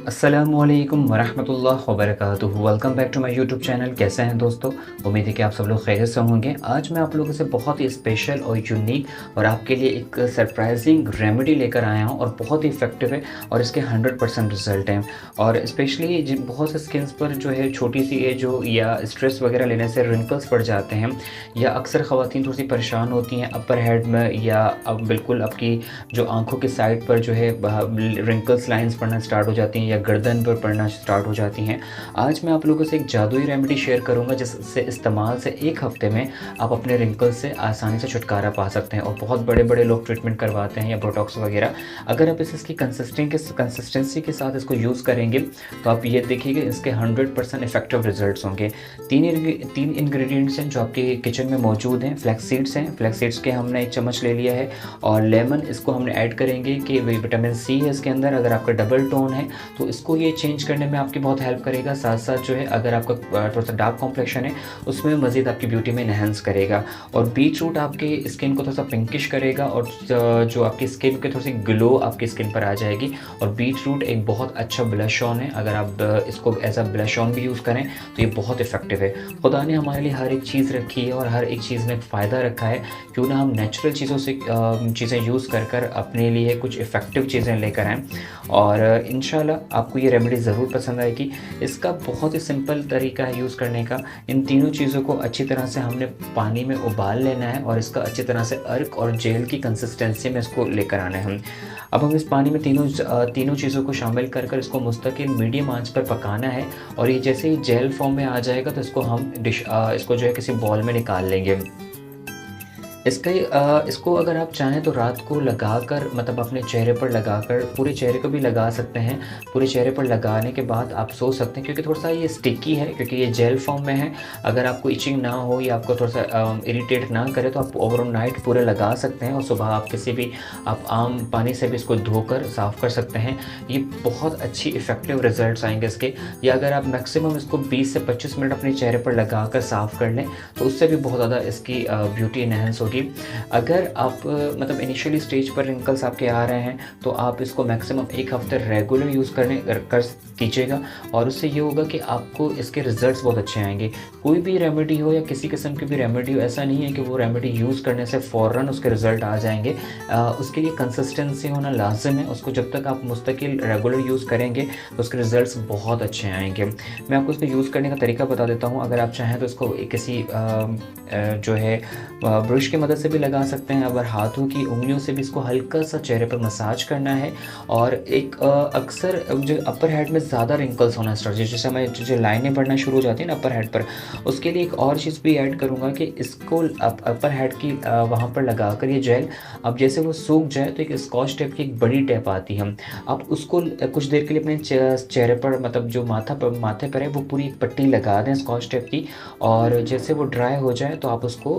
अस्सलामुअलैकुम वरहमतुल्लाह वबरकातुहू। Welcome back to my YouTube channel. कैसे हैं दोस्तों? उम्मीद है कि आप सब लोग खैरियत से होंगे। आज मैं आप लोगों से बहुत ही स्पेशल और यूनिक और आपके लिए एक सरप्राइजिंग रेमेडी लेकर आया हूं और बहुत ही इफ़ेक्टिव है और इसके 100% रिज़ल्ट हैं। और स्पेशली जिन बहुत से स्किन्स पर जो है छोटी सी एज हो या स्ट्रेस वगैरह लेने से रिंकल्स पड़ जाते हैं, या अक्सर ख़वातीन थोड़ी सी परेशान होती हैं अपर हेड में, या अब बिल्कुल आपकी जो आँखों की साइड पर जो है रिंकल्स लाइंस पड़ना स्टार्ट हो जाती हैं या गर्दन पर पड़ना स्टार्ट हो जाती हैं। आज मैं आप लोगों से एक जादुई रेमेडी शेयर करूंगा जिससे इस्तेमाल से एक हफ्ते में आप अपने रिंकल्स से आसानी से छुटकारा पा सकते हैं। और बहुत बड़े बड़े लोग ट्रीटमेंट करवाते हैं या बोटॉक्स वगैरह। अगर आप इसकी कंसिस्टेंसी के साथ इसको यूज़ करेंगे तो आप ये देखिएगा इसके 100% इफेक्टिव रिजल्ट्स होंगे। तीन इंग्रेडिएंट्स हैं जो आपके किचन में मौजूद हैं। फ्लैक्स सीड्स हैं, फ्लैक्स सीड्स के हमने 1 चम्मच ले लिया है। और लेमन इसको हमने ऐड करेंगे कि विटामिन सी है इसके अंदर। अगर आपका डबल टोन है तो इसको ये चेंज करने में आपकी बहुत हेल्प करेगा। साथ साथ जो है अगर आपका थोड़ा सा डार्क कॉम्प्लेक्शन है उसमें मज़ीद आपकी ब्यूटी में इन्हेंस करेगा। और बीट रूट आपके स्किन को थोड़ा सा पिंकिश करेगा और जो आपकी स्किन के थोड़ी सी ग्लो आपकी स्किन पर आ जाएगी। और बीट रूट एक बहुत अच्छा ब्लश ऑन है। अगर आप इसको एज अ ब्लश ऑन भी यूज़ करें तो ये बहुत इफेक्टिव है। खुदा ने हमारे लिए हर एक चीज़ रखी है और हर एक चीज़ में फ़ायदा रखा है। क्यों ना हम नेचुरल चीज़ों से चीज़ें यूज़ कर कर अपने लिए कुछ इफ़ेक्टिव चीज़ें लेकर आएँ। और इंशाल्लाह आपको ये रेमेडी ज़रूर पसंद आएगी। इसका बहुत ही सिंपल तरीका है यूज़ करने का। इन तीनों चीज़ों को अच्छी तरह से हमने पानी में उबाल लेना है और इसका अच्छी तरह से अर्क और जेल की कंसिस्टेंसी में इसको लेकर आना है हम। अब हम इस पानी में तीनों चीज़ों को शामिल कर कर इसको मुस्तकिल मीडियम आंच पर पकाना है। और ये जैसे ही जेल फॉर्म में आ जाएगा तो इसको हम इसको जो है किसी बॉल में निकाल लेंगे। इसको अगर आप चाहें तो रात को लगाकर, मतलब अपने चेहरे पर लगाकर, पूरे चेहरे को भी लगा सकते हैं। पूरे चेहरे पर लगाने के बाद आप सो सकते हैं क्योंकि थोड़ा सा ये स्टिकी है, क्योंकि ये जेल फॉर्म में है। अगर आपको इचिंग ना हो या आपको थोड़ा सा इरिटेट ना करे तो आप ओवरनाइट पूरे लगा सकते हैं और सुबह आप किसी भी आम पानी से भी इसको धोकर साफ़ कर सकते हैं। ये बहुत अच्छी इफ़ेक्टिव रिजल्ट्स आएंगे इसके। या अगर आप मैक्सिमम इसको 20 से 25 मिनट अपने चेहरे पर लगाकर साफ़ कर लें तो उससे भी बहुत ज़्यादा इसकी ब्यूटी इन्हेंस होगी। अगर आप मतलब इनिशियली स्टेज पर रिंकल्स आपके आ रहे हैं तो आप इसको मैक्सिमम 1 हफ्ते रेगुलर यूज़ कर कीजिएगा और उससे ये होगा कि आपको इसके रिजल्ट्स बहुत अच्छे आएंगे। कोई भी रेमेडी हो या किसी किस्म की भी रेमेडी हो, ऐसा नहीं है कि वो रेमेडी यूज़ करने से फ़ौरन उसके रिज़ल्ट आ जाएंगे। उसके लिए कंसिस्टेंसी होना लाजिम है। उसको जब तक आप मुस्तकिल रेगुलर यूज़ करेंगे तो उसके रिज़ल्ट्स बहुत अच्छे आएंगे। मैं आपको इसको यूज़ करने का तरीका बता देता हूँ। अगर आप चाहें तो इसको किसी जो है ब्रश की मदद से भी लगा सकते हैं। अगर हाथों की उंगलियों से भी इसको हल्का सा चेहरे पर मसाज करना है। और एक अक्सर जो अपर हेड में ज़्यादा रिंकल्स होना स्टार्ट, जैसे हमें जो लाइनें बढ़ना शुरू हो जाती हैं ना अपर हेड पर, उसके लिए एक और चीज़ भी ऐड करूँगा कि इसको अपर हेड की वहाँ पर लगा कर ये जेल, अब जैसे वो सूख जाए तो एक स्कॉच टेप की एक बड़ी टेप आती है, आप उसको कुछ देर के लिए अपने चेहरे पर, मतलब जो माथे पर है, वो पूरी एक पट्टी लगा दें स्कॉच टेप की। और जैसे वो ड्राई हो जाए तो आप उसको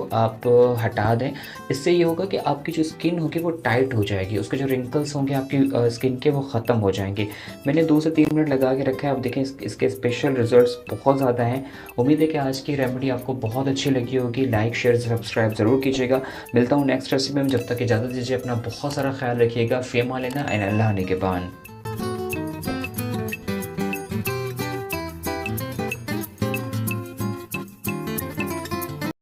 हटा दें। इससे ये होगा कि आपकी जो स्किन होगी वो टाइट हो जाएगी, उसके जो रिंकल्स होंगे आपकी स्किन के वो ख़त्म हो जाएंगे। मैंने 2 से 3 मिनट लगा के रखा है। आप देखें इसके स्पेशल रिजल्ट्स बहुत ज़्यादा हैं। उम्मीद है कि आज की रेमेडी आपको बहुत अच्छी लगी होगी। लाइक शेयर सब्सक्राइब ज़रूर कीजिएगा। मिलता हूँ नेक्स्ट रेसिपी में। जब तक इजाज़त दीजिए, अपना बहुत सारा ख्याल रखिएगा। फ़ी अमान अल्लाह, अल्लाह निगहबान।